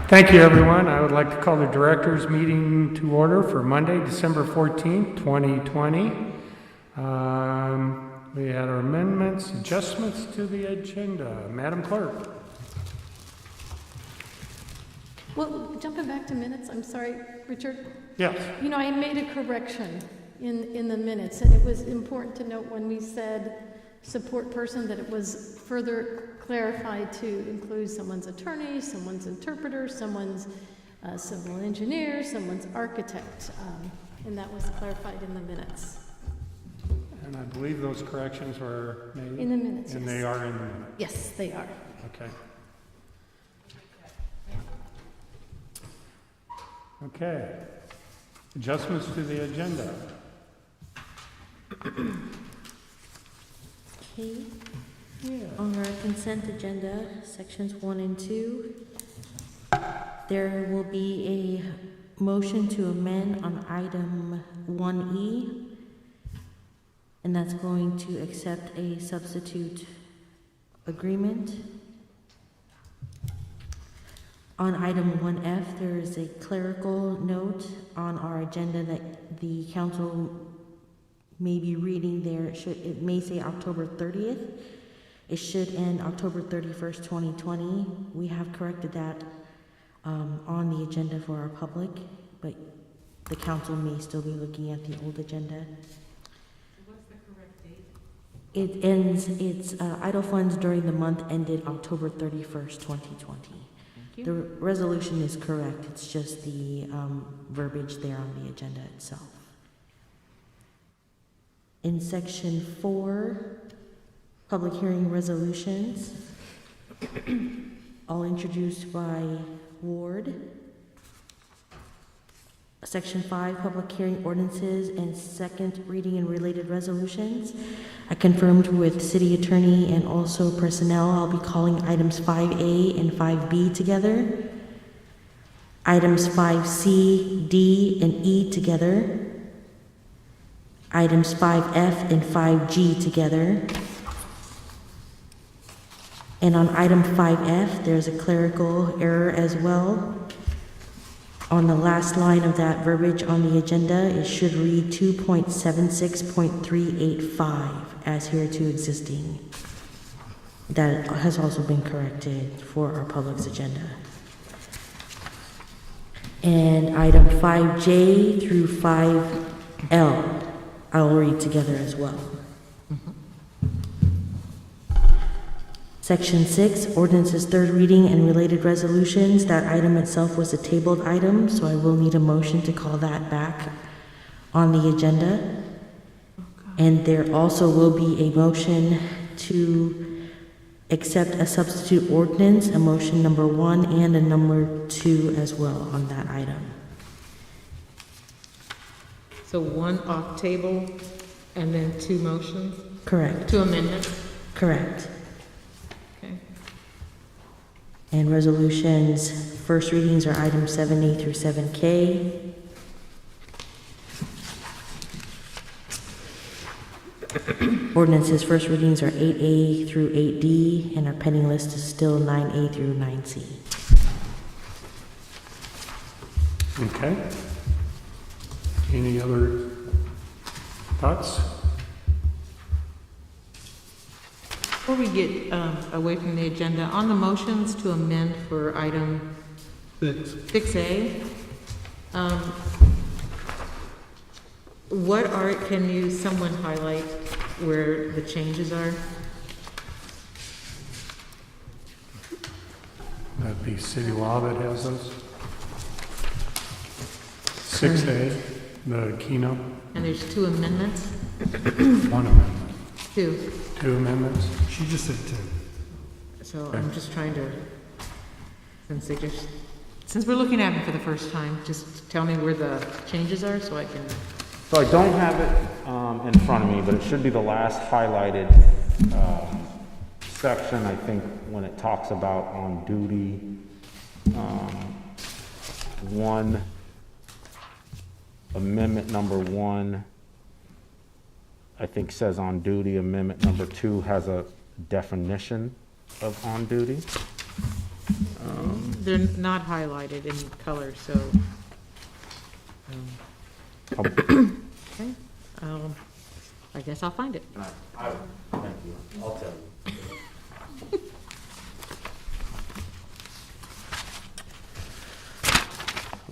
Thank you, everyone. I would like to call the directors' meeting to order for Monday, December 14th, 2020. We had our amendments, adjustments to the agenda. Madam Clerk. Well, jumping back to minutes, I'm sorry, Richard. Yes. You know, I made a correction in the minutes, and it was important to note when we said support person that it was further clarified to include someone's attorney, someone's interpreter, someone's civil engineer, someone's architect, and that was clarified in the minutes. And I believe those corrections were made? In the minutes, And yes. they are in the minutes? Yes, they are. Okay. Okay. Adjustments to the agenda. Okay, Yeah. on our consent agenda, sections 1 and 2, there will be a motion to amend on item 1E, and that's going to accept a substitute agreement. On item 1F, there is a clerical note on our agenda that the council may be reading there. It may say October 30th. It should end October 31st, 2020. We have corrected that on the agenda for our public, but the council may still be looking at the old agenda. What's the correct date? It ends, its idle funds during the month ended October 31st, 2020. The resolution is correct, it's just the verbiage there on the agenda itself. In section 4, public hearing resolutions, all introduced by Ward. Section 5, public hearing ordinances and second reading and related resolutions. I confirmed with city attorney and also personnel, I'll be calling items 5A and 5B together. Items 5C, D, and E together. Items 5F and 5G together. And on item 5F, there's a clerical error as well. On the last line of that verbiage on the agenda, it should read 2.76.385 as hereto existing. That has also been corrected for our public's agenda. And item 5J through 5L, I'll read together as well. Section 6, ordinances third reading and related resolutions. That item itself was a tabled item, so I will need a motion to call that back on the agenda. And there also will be a motion to accept a substitute ordinance, a motion number 1 and a number 2 as well on that item. So one off table and then 2 motions, Correct, 2 amendments? correct. Okay. And resolutions, first readings are items 7A through 7K. Ordinances, first readings are 8A through 8D, and our pending list is still 9A through 9C. Okay. Any other thoughts? Before we get away from the agenda, on the motions to amend for item 6A, can someone highlight where the changes are? That'd be city law that has those. 6A, the keynote, And there's 2 amendments? 1 amendment. 2. 2 amendments. She just said 2. So I'm just trying to, since we're looking at them for the first time, just tell me where the changes are so I can. So I don't have it in front of me, but it should be the last highlighted section, I think, when it talks about on duty. Amendment number 1, I think says on duty. Amendment number 2 has a definition of on duty. They're not highlighted in color, so. Okay, I guess I'll find it. Thank you. I'll tell you.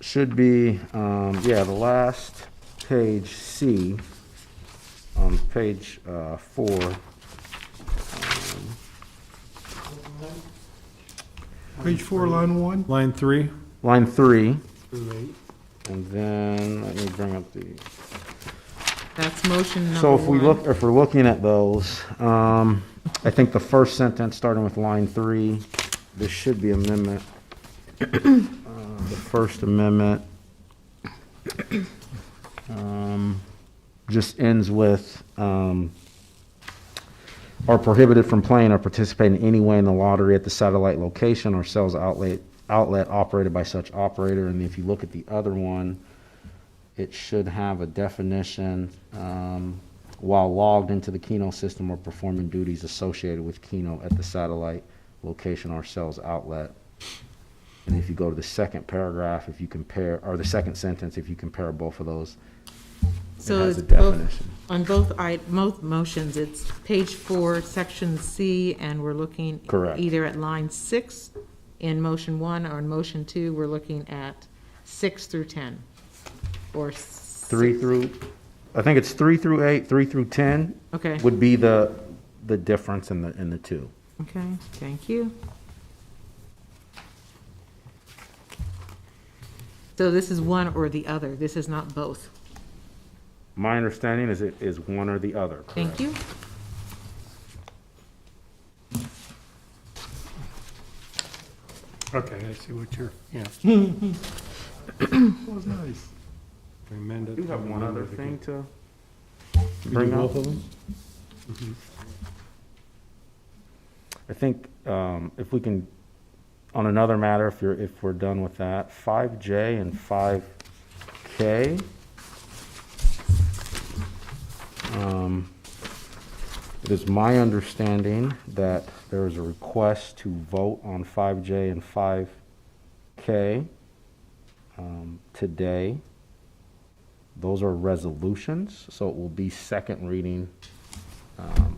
Should be, yeah, the last page C, on page 4. Page 4, line 1. Line 3 Line 3, through 8. and then, let me bring up the, That's motion number so if we one. look, if we're looking at those, I think the first sentence, starting with line 3, this should be amendment. The first amendment just ends with, are prohibited from playing or participating in any way in the lottery at the satellite location or sales outlet operated by such operator. And if you look at the other one, it should have a definition, while logged into the Keno system or performing duties associated with Keno at the satellite location or sales outlet. And if you go to the second paragraph, if you compare, or the second sentence, if you compare both of those, it So has it's a both, definition. on both motions, it's page 4, section C, and we're looking Correct. either at line 6 in motion 1, or in motion 2, we're looking at 6 through 10. Or 3 through, I think it's 3 through 8, 3 through 10 Okay, would be the difference in the two. okay, thank you. So this is one or the other, this is not both. My understanding is it is one or the other. Thank you. Okay, I see what you're, yeah. That was nice. Amend I it. do have one other thing to We bring do up. both of them? I think if we can, on another matter, if we're done with that, 5J and 5K. It is my understanding that there is a request to vote on 5J and 5K today. Those are resolutions, so it will be second reading,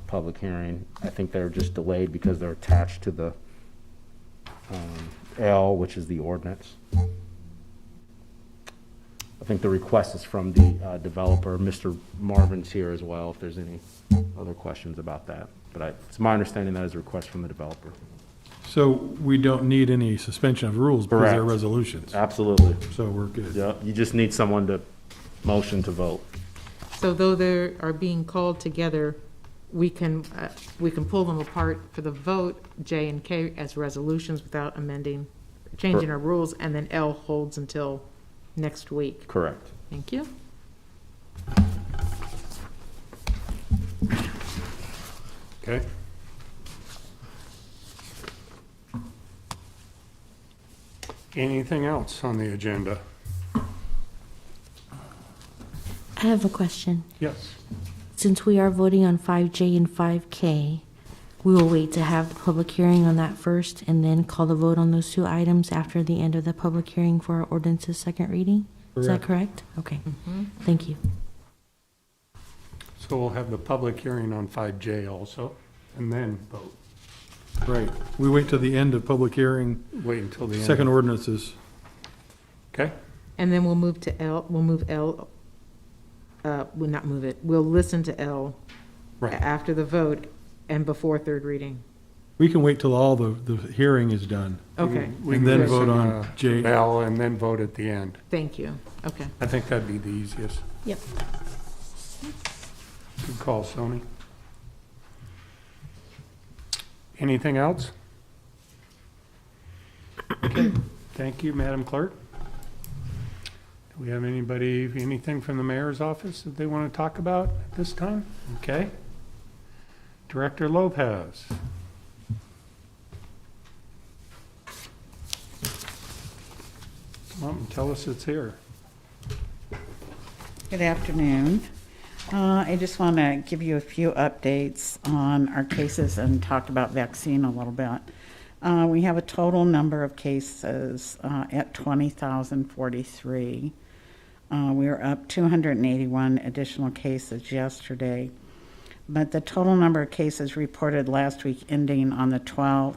public hearing. I think they're just delayed because they're attached to the L, which is the ordinance. I think the request is from the developer. Mr. Marvin's here as well, if there's any other questions about that. But it's my understanding that is a request from the developer. So we don't need any suspension of rules because they're Correct. resolutions. Absolutely. So we're good. Yeah, you just need someone to motion to vote. So though they are being called together, we can pull them apart for the vote, J and K as resolutions without amending, changing our rules, and then L holds until next week. Correct. Thank you. Okay. Anything else on the agenda? I have a question. Yes. Since we are voting on 5J and 5K, we will wait to have the public hearing on that first and then call the vote on those two items after the end of the public hearing for our ordinance's second reading? Is that correct? Okay, thank you. So we'll have the public hearing on 5J also, and then vote. Right. We wait till the end of public hearing, Wait until the end. second ordinances. Okay, And then we'll move to L, we'll move L, we'll not move it, we'll listen to L right. after the vote and before third reading. We can wait till all the hearing is done Okay, We and can then listen, vote on J. Bell and then vote at the end. thank you. Okay. I think that'd be the easiest. Yep. Good call, Sony. Anything else? Okay, thank you, Madam Clerk. Do we have anything from the mayor's office that they want to talk about at this time? Okay. Director Lopez. Come on, tell us it's here. Good afternoon. I just want to give you a few updates on our cases and talk about vaccine a little bit. We have a total number of cases at 20,043. We were up 281 additional cases yesterday. But the total number of cases reported last week ending on the 12th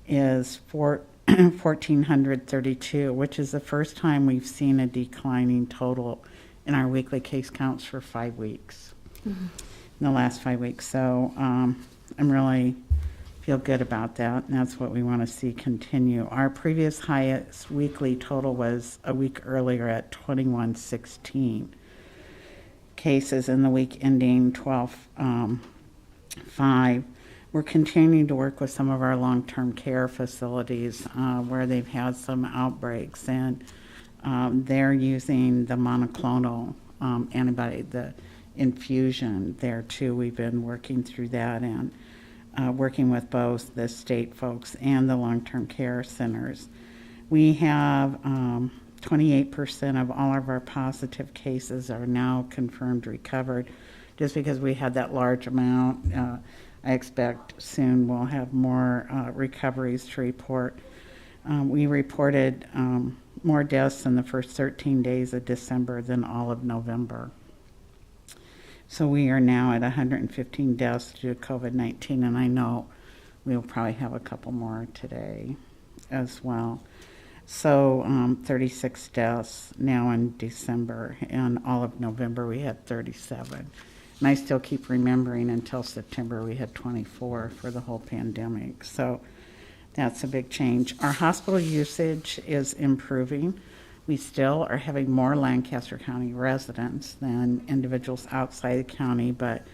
is 1,432, which is the first time we've seen a declining total in our weekly case counts for 5 weeks, in the last 5 weeks. So I'm really feel good about that, and that's what we want to see continue. Our previous highest weekly total was a week earlier at 2116 cases in the week ending 12/5. We're continuing to work with some of our long-term care facilities where they've had some outbreaks, and they're using the monoclonal antibody, the infusion there too. We've been working through that and working with both the state folks and the long-term care centers. We have 28% of all of our positive cases are now confirmed recovered, just because we had that large amount. I expect soon we'll have more recoveries to report. We reported more deaths in the first 13 days of December than all of November. So we are now at 115 deaths due to COVID-19, and I know we'll probably have a couple more today as well. So 36 deaths now in December, and all of November we had 37. And I still keep remembering until September we had 24 for the whole pandemic. So that's a big change. Our hospital usage is improving. We still are having more Lancaster County residents than individuals outside the county, but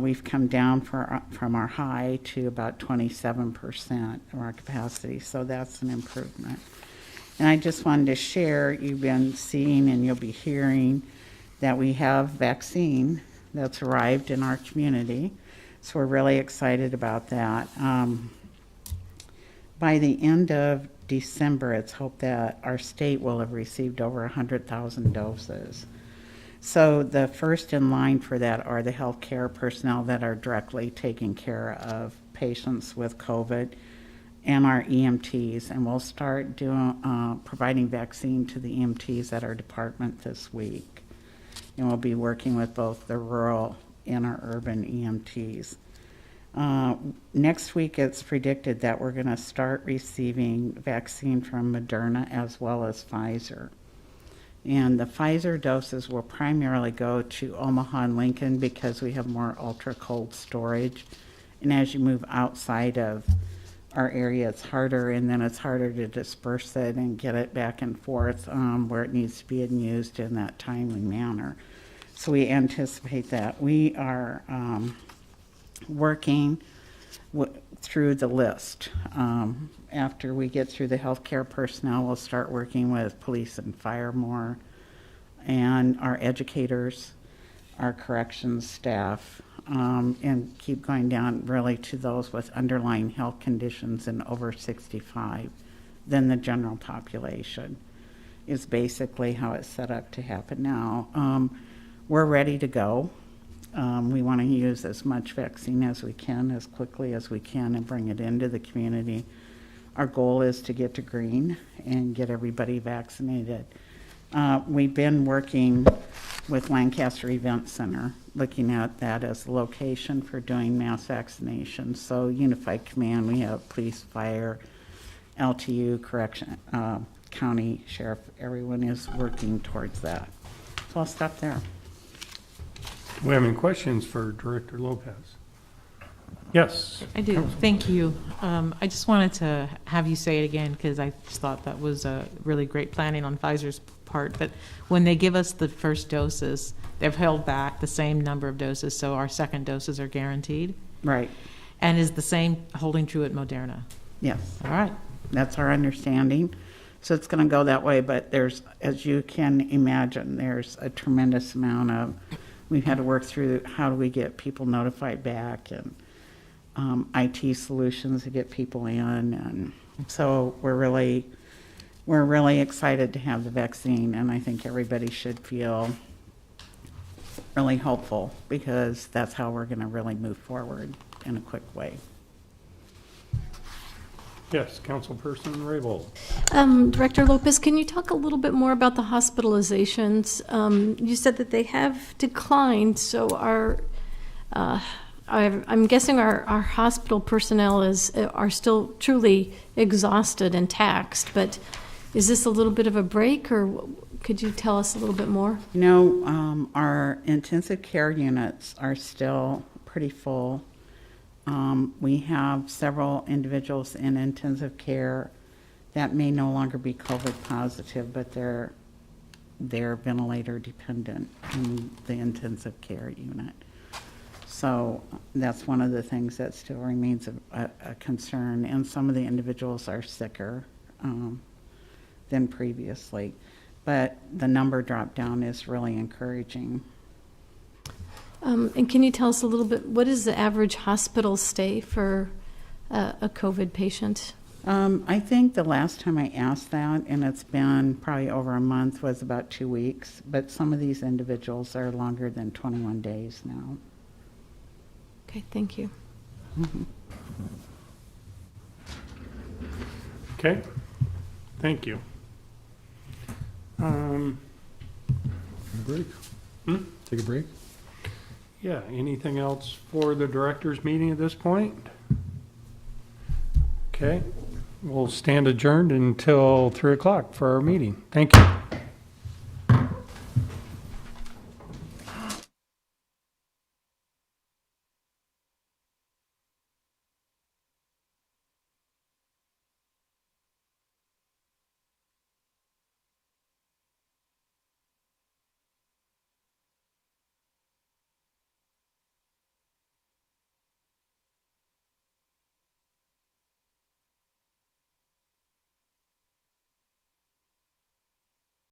we've come down from our high to about 27% of our capacity, so that's an improvement. And I just wanted to share, you've been seeing and you'll be hearing that we have vaccine that's arrived in our community, so we're really excited about that. By the end of December, it's hoped that our state will have received over 100,000 doses. So the first in line for that are the healthcare personnel that are directly taking care of patients with COVID, and our EMTs. And we'll start providing vaccine to the EMTs at our department this week. And we'll be working with both the rural and our urban EMTs. Next week, it's predicted that we're going to start receiving vaccine from Moderna as well as Pfizer. And the Pfizer doses will primarily go to Omaha and Lincoln because we have more ultra cold storage. And as you move outside of our area, it's harder, and then it's harder to disperse it and get it back and forth where it needs to be used in that timely manner. So we anticipate that. We are working through the list. After we get through the healthcare personnel, we'll start working with police and fire more, and our educators, our corrections staff, and keep going down really to those with underlying health conditions and over 65. Then the general population is basically how it's set up to happen now. We're ready to go. We want to use as much vaccine as we can, as quickly as we can, and bring it into the community. Our goal is to get to green and get everybody vaccinated. We've been working with Lancaster Event Center, looking at that as a location for doing mass vaccinations. So Unified Command, we have police, fire, LTU, correction, county sheriff, everyone is working towards that. So I'll stop there. Do we have any questions for Director Lopez? Yes. I do, thank you. I just wanted to have you say it again, because I just thought that was a really great planning on Pfizer's part. But when they give us the first doses, they've held back the same number of doses, so our second doses are guaranteed? Right. And is the same holding true at Moderna? Yes. All right. That's our understanding. So it's going to go that way, but there's, as you can imagine, there's a tremendous amount of, we've had to work through how do we get people notified back, and IT solutions to get people in. And so we're really excited to have the vaccine, and I think everybody should feel really hopeful, because that's how we're going to really move forward in a quick way. Yes, Councilperson Raybold. Director Lopez, can you talk a little bit more about the hospitalizations? You said that they have declined, so I'm guessing our hospital personnel are still truly exhausted and taxed, but is this a little bit of a break, or could you tell us a little bit more? No, our intensive care units are still pretty full. We have several individuals in intensive care that may no longer be COVID positive, but they're ventilator dependent in the intensive care unit. So that's one of the things that still remains a concern, and some of the individuals are sicker than previously. But the number drop down is really encouraging. And can you tell us a little bit, what is the average hospital stay for a COVID patient? I think the last time I asked that, and it's been probably over a month, was about 2 weeks, but some of these individuals are longer than 21 days now. Okay, thank you. Okay, thank you. Break? Hmm? Take a break? Yeah, anything else for the directors' meeting at this point? Okay, we'll stand adjourned until 3 o'clock for our meeting. Thank you.